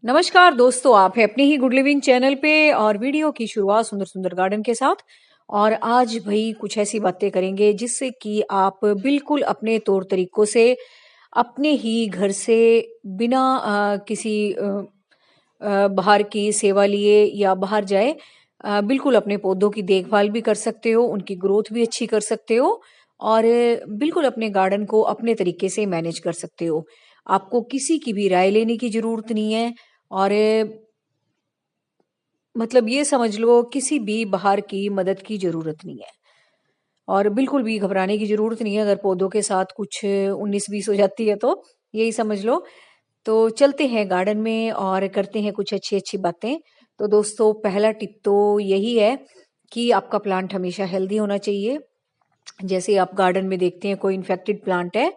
नमस्कार दोस्तों, आप हैं अपने ही गुड लिविंग चैनल पे और वीडियो की शुरुआत सुंदर सुंदर गार्डन के साथ। और आज भाई कुछ ऐसी बातें करेंगे जिससे कि आप बिल्कुल अपने तौर तरीकों से अपने ही घर से बिना किसी बाहर की सेवा लिए या बाहर जाए बिल्कुल अपने पौधों की देखभाल भी कर सकते हो, उनकी ग्रोथ भी अच्छी कर सकते हो और बिल्कुल अपने गार्डन को अपने तरीके से मैनेज कर सकते हो। आपको किसी की भी राय लेने की ज़रूरत नहीं है और मतलब ये समझ लो किसी भी बाहर की मदद की ज़रूरत नहीं है और बिल्कुल भी घबराने की ज़रूरत नहीं है अगर पौधों के साथ कुछ 19-20 हो जाती है तो यही समझ लो। तो चलते हैं गार्डन में और करते हैं कुछ अच्छी-अच्छी बातें। तो दोस्तों पहला टिप तो यही है कि आपका प्लांट हमेशा हेल्दी होना चाहिए। जैसे आप गार्डन में देखते हैं कोई इन्फेक्टेड प्लांट है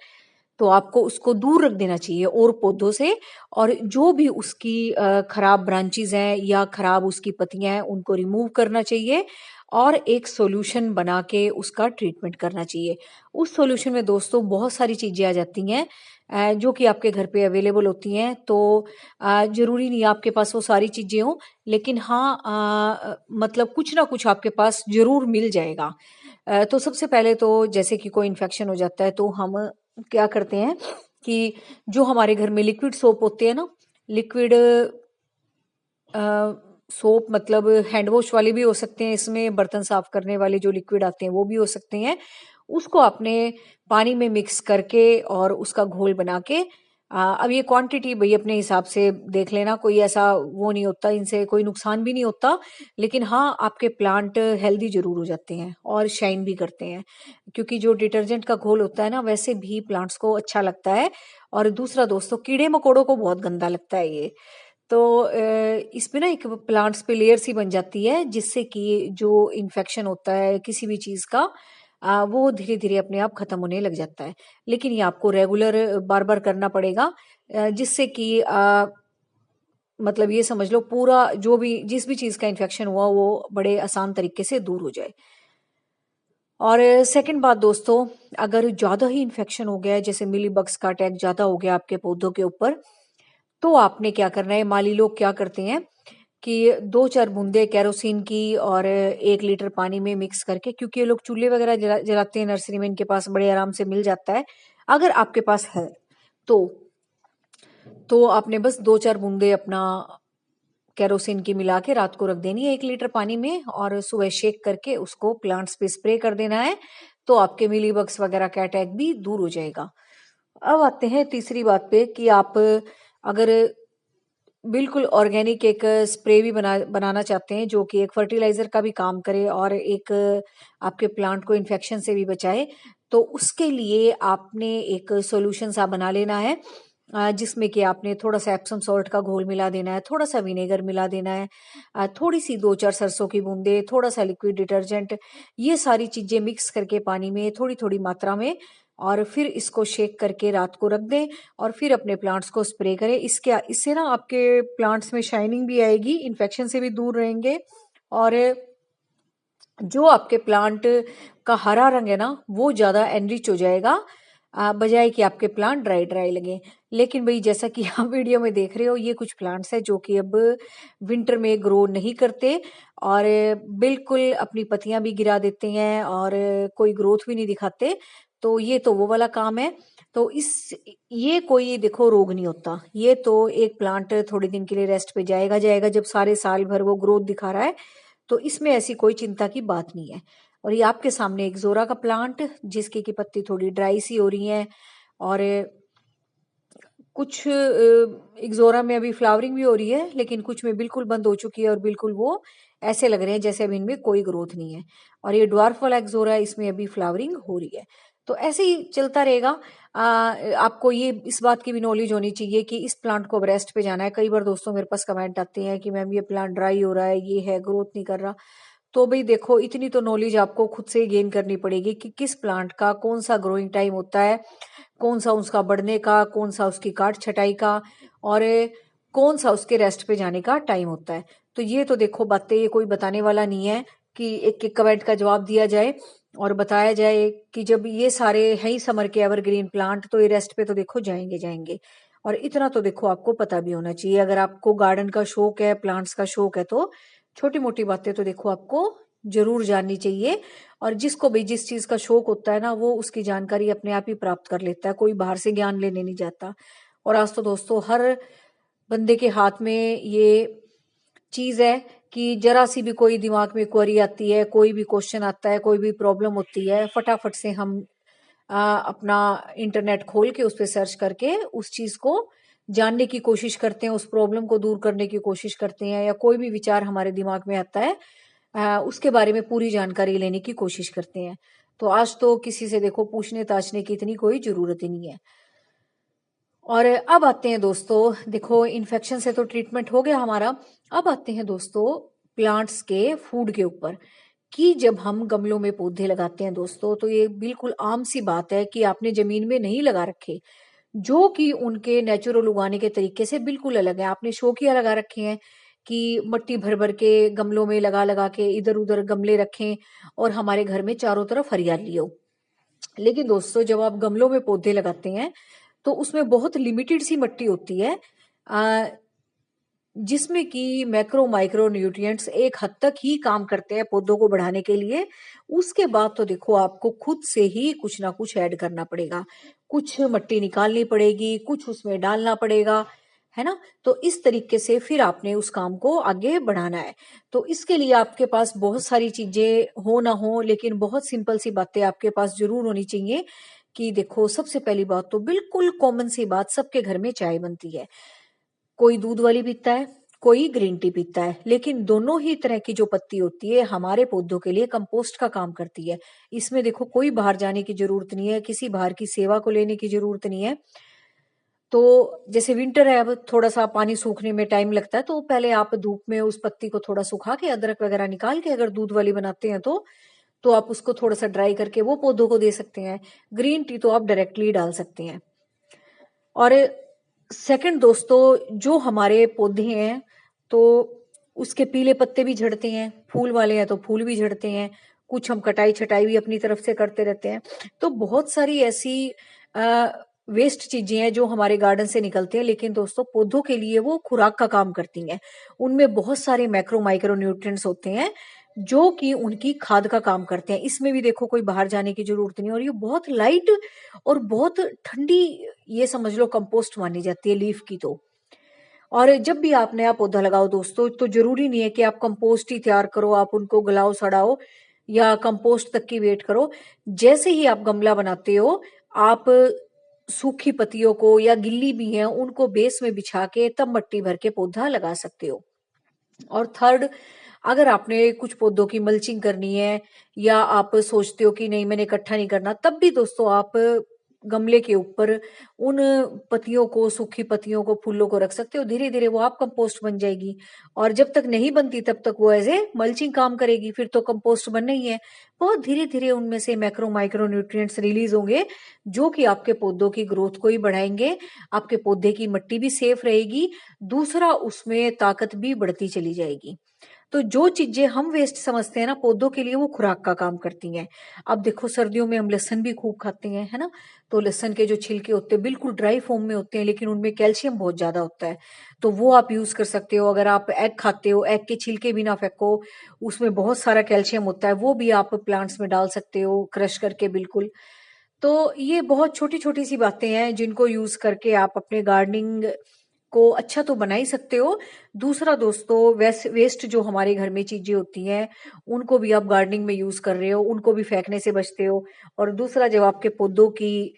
तो आपको उसको दूर रख देना चाहिए और पौधों से और जो भी उसकी खराब ब्रांचेस हैं या खराब उसकी पत्तियां हैं उनको रिमूव करना चाहिए और एक सॉल्यूशन बना के उसका ट्रीटमेंट करना चाहिए। उस सॉल्यूशन में दोस्तों बहुत सारी चीजें आ जाती हैं जो कि आपके घर पे अवेलेबल होती हैं। तो जरूरी नहीं आपके पास वो सारी चीजें हों, लेकिन हाँ मतलब कुछ ना कुछ आपके पास जरूर मिल जाएगा। तो सबसे पहले तो जैसे कि कोई इन्फेक्शन हो जाता है तो हम क्या करते हैं कि जो हमारे घर में लिक्विड सोप होते हैं ना, लिक्विड सोप मतलब हैंड वॉश वाले भी हो सकते हैं, इसमें बर्तन साफ करने वाले जो लिक्विड आते हैं वो भी हो सकते हैं। उसको आपने पानी में मिक्स करके और उसका घोल बना के अब ये क्वांटिटी भाई अपने हिसाब से देख लेना, कोई ऐसा वो नहीं होता, इनसे कोई नुकसान भी नहीं होता, लेकिन हाँ आपके प्लांट हेल्दी जरूर हो जाते हैं और शाइन भी करते हैं क्योंकि जो डिटर्जेंट का घोल होता है ना वैसे भी प्लांट्स को अच्छा लगता है। और दूसरा दोस्तों कीड़े मकोड़ों को बहुत गंदा लगता है ये। तो इसमें ना एक प्लांट्स पे लेयर सी बन जाती है जिससे कि जो इन्फेक्शन होता है किसी भी चीज़ का वो धीरे-धीरे अपने आप खत्म होने लग जाता है। लेकिन ये आपको रेगुलर बार-बार करना पड़ेगा जिससे कि मतलब ये समझ लो पूरा जो भी जिस भी चीज़ का इन्फेक्शन हुआ वो बड़े आसान तरीके से दूर हो जाए। और सेकंड बात दोस्तों, अगर ज़्यादा ही इन्फेक्शन हो गया है जैसे मिलीबग्स का अटैक ज़्यादा हो गया आपके पौधों के ऊपर, तो आपने क्या करना है, माली लोग क्या करते हैं कि 2-4 बूंदे केरोसिन की और 1 लीटर पानी में मिक्स करके, क्योंकि ये लोग चूल्हे वगैरह जलाते हैं नर्सरी में, इनके पास बड़े आराम से मिल जाता है। अगर आपके पास है तो आपने बस 2-4 बूंदे अपना केरोसिन की मिला के रात को रख देनी है 1 लीटर पानी में और सुबह शेक करके उसको प्लांट्स पे स्प्रे कर देना है। तो आपके मिलीबग्स वगैरह का अटैक भी दूर हो जाएगा। अब आते हैं तीसरी बात पे कि आप अगर बिल्कुल ऑर्गेनिक एक स्प्रे भी बनाना चाहते हैं जो कि एक फर्टिलाइजर का भी काम करे और एक आपके प्लांट को इन्फेक्शन से भी बचाए, तो उसके लिए आपने एक सॉल्यूशन सा बना लेना है जिसमें कि आपने थोड़ा सा एप्सम सॉल्ट का घोल मिला देना है, थोड़ा सा विनेगर मिला देना है, थोड़ी सी 2-4 सरसों की बूंदे, थोड़ा सा लिक्विड डिटर्जेंट, ये सारी चीजें मिक्स करके पानी में थोड़ी थोड़ी मात्रा में और फिर इसको शेक करके रात को रख दें और फिर अपने प्लांट्स को स्प्रे करें। इससे ना आपके प्लांट्स में शाइनिंग भी आएगी, इन्फेक्शन से भी दूर रहेंगे और जो आपके प्लांट का हरा रंग है ना वो ज़्यादा एनरिच हो जाएगा बजाय कि आपके प्लांट ड्राई ड्राई लगे। लेकिन भाई जैसा कि आप वीडियो में देख रहे हो ये कुछ प्लांट्स हैं जो कि अब विंटर में ग्रो नहीं करते और बिल्कुल अपनी पत्तियां भी गिरा देते हैं और कोई ग्रोथ भी नहीं दिखाते। तो ये तो वो वाला काम है। तो इस ये कोई देखो रोग नहीं होता, ये तो एक प्लांट थोड़े दिन के लिए रेस्ट पे जाएगा जाएगा, जब सारे साल भर वो ग्रोथ दिखा रहा है तो इसमें ऐसी कोई चिंता की बात नहीं है। और ये आपके सामने एक ज़ोरा का प्लांट जिसकी की पत्ती थोड़ी ड्राई सी हो रही है और कुछ इक्ज़ोरा में अभी फ्लावरिंग भी हो रही है लेकिन कुछ में बिल्कुल बंद हो चुकी है और बिल्कुल वो ऐसे लग रहे हैं जैसे अभी इनमें कोई ग्रोथ नहीं है। और ये ड्वार्फ वाला इक्ज़ोरा है, इसमें अभी फ्लावरिंग हो रही है। तो ऐसे ही चलता रहेगा। आपको ये इस बात की भी नॉलेज होनी चाहिए कि इस प्लांट को अब रेस्ट पे जाना है। कई बार दोस्तों मेरे पास कमेंट आते हैं कि मैम ये प्लांट ड्राई हो रहा है, ये है ग्रोथ नहीं कर रहा। तो भाई देखो इतनी तो नॉलेज आपको खुद से ही गेन करनी पड़ेगी कि किस प्लांट का कौन सा ग्रोइंग टाइम होता है, कौन सा उसका बढ़ने का, कौन सा उसकी काट छटाई का और कौन सा उसके रेस्ट पे जाने का टाइम होता है। तो ये तो देखो बातें ये कोई बताने वाला नहीं है कि एक एक कमेंट का जवाब दिया जाए और बताया जाए कि जब ये सारे हैं ही समर के एवरग्रीन प्लांट तो ये रेस्ट पे तो देखो जाएंगे जाएंगे। और इतना तो देखो आपको पता भी होना चाहिए। अगर आपको गार्डन का शौक है, प्लांट्स का शौक है, तो छोटी मोटी बातें तो देखो आपको जरूर जाननी चाहिए। और जिसको भी जिस चीज का शौक होता है ना, वो उसकी जानकारी अपने आप ही प्राप्त कर लेता है, कोई बाहर से ज्ञान लेने नहीं जाता। और आज तो दोस्तों हर बंदे के हाथ में ये चीज है कि जरा सी भी कोई दिमाग में क्वेरी आती है, कोई भी क्वेश्चन आता है, कोई भी प्रॉब्लम होती है, फटाफट से हम अपना इंटरनेट खोल के उस पर सर्च करके उस चीज को जानने की कोशिश करते हैं, उस प्रॉब्लम को दूर करने की कोशिश करते हैं, या कोई भी विचार हमारे दिमाग में आता है उसके बारे में पूरी जानकारी लेने की कोशिश करते हैं। तो आज तो किसी से देखो पूछने ताछने की इतनी कोई जरूरत ही नहीं है। और अब आते हैं दोस्तों, देखो इन्फेक्शन से तो ट्रीटमेंट हो गया हमारा। अब आते हैं दोस्तों प्लांट्स के फूड के ऊपर, कि जब हम गमलों में पौधे लगाते हैं दोस्तों, तो ये बिल्कुल आम सी बात है कि आपने जमीन में नहीं लगा रखे, जो कि उनके नेचुरल उगाने के तरीके से बिल्कुल अलग है। आपने शौकिया लगा रखे हैं कि मट्टी भर भर के गमलों में लगा लगा के इधर उधर गमले रखें और हमारे घर में चारों तरफ हरियाली हो। लेकिन दोस्तों जब आप गमलों में पौधे लगाते हैं तो उसमें बहुत लिमिटेड सी मिट्टी होती है, जिसमें कि मैक्रो माइक्रो न्यूट्रिएंट्स एक हद तक ही काम करते हैं पौधों को बढ़ाने के लिए। उसके बाद तो देखो आपको खुद से ही कुछ ना कुछ ऐड करना पड़ेगा, कुछ मिट्टी निकालनी पड़ेगी, कुछ उसमें डालना पड़ेगा, है ना। तो इस तरीके से फिर आपने उस काम को आगे बढ़ाना है। तो इसके लिए आपके पास बहुत सारी चीजें हो ना हो, लेकिन बहुत सिंपल सी बातें आपके पास जरूर होनी चाहिए। कि देखो सबसे पहली बात तो बिल्कुल कॉमन सी बात, सबके घर में चाय बनती है, कोई दूध वाली पीता है, कोई ग्रीन टी पीता है, लेकिन दोनों ही तरह की जो पत्ती होती है हमारे पौधों के लिए कंपोस्ट का काम करती है। इसमें देखो कोई बाहर जाने की जरूरत नहीं है, किसी बाहर की सेवा को लेने की जरूरत नहीं है। तो जैसे विंटर है, अब थोड़ा सा पानी सूखने में टाइम लगता है, तो पहले आप धूप में उस पत्ती को थोड़ा सुखा के अदरक वगैरह निकाल के अगर दूध वाली बनाते हैं तो आप उसको थोड़ा सा ड्राई करके वो पौधों को दे सकते हैं। ग्रीन टी तो आप डायरेक्टली डाल सकते हैं। और सेकंड दोस्तों, जो हमारे पौधे हैं तो उसके पीले पत्ते भी झड़ते हैं, फूल वाले हैं तो फूल भी झड़ते हैं, कुछ हम कटाई छटाई भी अपनी तरफ से करते रहते हैं। तो बहुत सारी ऐसी वेस्ट चीजें हैं जो हमारे गार्डन से निकलती हैं, लेकिन दोस्तों पौधों के लिए वो खुराक का काम करती हैं। उनमें बहुत सारे मैक्रो माइक्रो न्यूट्रिएंट्स होते हैं जो कि उनकी खाद का काम करते हैं। इसमें भी देखो कोई बाहर जाने की जरूरत नहीं, और ये बहुत लाइट और बहुत ठंडी, ये समझ लो कंपोस्ट मानी जाती है लीफ की। तो और जब भी आप नया पौधा लगाओ दोस्तों, तो जरूरी नहीं है कि आप कंपोस्ट ही तैयार करो, आप उनको गलाओ सड़ाओ या कंपोस्ट तक की वेट करो। जैसे ही आप गमला बनाते हो, आप सूखी पत्तियों को या गिल्ली भी है उनको बेस में बिछा के तब मिट्टी भर के पौधा लगा सकते हो। और थर्ड, अगर आपने कुछ पौधों की मल्चिंग करनी है या आप सोचते हो कि नहीं मैंने इकट्ठा नहीं करना, तब भी दोस्तों आप गमले के ऊपर उन पत्तियों को, सूखी पत्तियों को, फूलों को रख सकते हो। धीरे धीरे वो आप कंपोस्ट बन जाएगी, और जब तक नहीं बनती तब तक वो एज ए मल्चिंग काम करेगी, फिर तो कंपोस्ट बनना ही है। बहुत धीरे धीरे उनमें से मैक्रो माइक्रो न्यूट्रिएंट्स रिलीज होंगे जो कि आपके पौधों की ग्रोथ को ही बढ़ाएंगे, आपके पौधे की मिट्टी भी सेफ रहेगी, दूसरा उसमें ताकत भी बढ़ती चली जाएगी। तो जो चीजें हम वेस्ट समझते हैं ना, पौधों के लिए वो खुराक का काम करती हैं। अब देखो सर्दियों में हम लहसन भी खूब खाते हैं, है ना। तो लहसन के जो छिलके होते हैं बिल्कुल ड्राई फॉर्म में होते हैं, लेकिन उनमें कैल्शियम बहुत ज्यादा होता है, तो वो आप यूज कर सकते हो। अगर आप एग खाते हो, एग के छिलके भी ना फेंको, उसमें बहुत सारा कैल्शियम होता है, वो भी आप प्लांट्स में डाल सकते हो क्रश करके बिल्कुल। तो ये बहुत छोटी छोटी सी बातें हैं जिनको यूज करके आप अपने गार्डनिंग को अच्छा तो बना ही सकते हो। दूसरा दोस्तों, वेस्ट जो हमारे घर में चीजें होती हैं उनको भी आप गार्डनिंग में यूज कर रहे हो, उनको भी फेंकने से बचते हो। और दूसरा, जब आपके पौधों की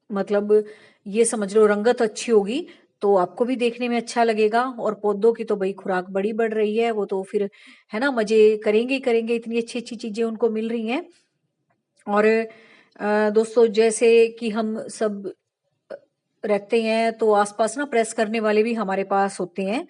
मतलब ये समझ लो रंगत अच्छी होगी, तो आपको भी देखने में अच्छा लगेगा, और पौधों की तो भाई खुराक बड़ी बढ़ रही है, वो तो फिर है ना मजे करेंगे ही करेंगे, इतनी अच्छी अच्छी चीजें उनको मिल रही हैं। और दोस्तों जैसे कि हम सब रहते हैं तो आसपास ना प्रेस करने वाले भी हमारे पास होते हैं,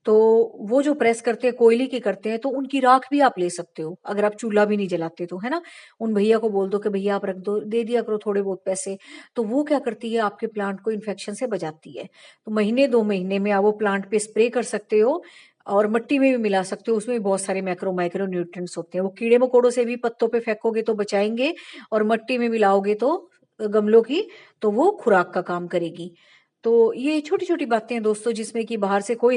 तो वो जो प्रेस करते हैं कोयले की करते हैं, तो उनकी राख भी आप ले सकते हो अगर आप चूल्हा भी नहीं जलाते तो, है ना। उन भैया को बोल दो कि भैया आप रख दो, दे दिया करो थोड़े बहुत पैसे, तो वो क्या करती है आपके प्लांट को इन्फेक्शन से बचाती है। तो महीने 2 महीने में आप वो प्लांट पे स्प्रे कर सकते हो, और मिट्टी में भी मिला सकते हो, उसमें भी बहुत सारे मैक्रो माइक्रो न्यूट्रिएंट्स होते हैं। वो कीड़े मकोड़ों से भी पत्तों पे फेंकोगे तो बचाएंगे, और मिट्टी में मिलाओगे तो गमलों की, तो वो खुराक का काम करेगी। तो ये छोटी-छोटी बातें हैं दोस्तों जिसमें कि बाहर से कोई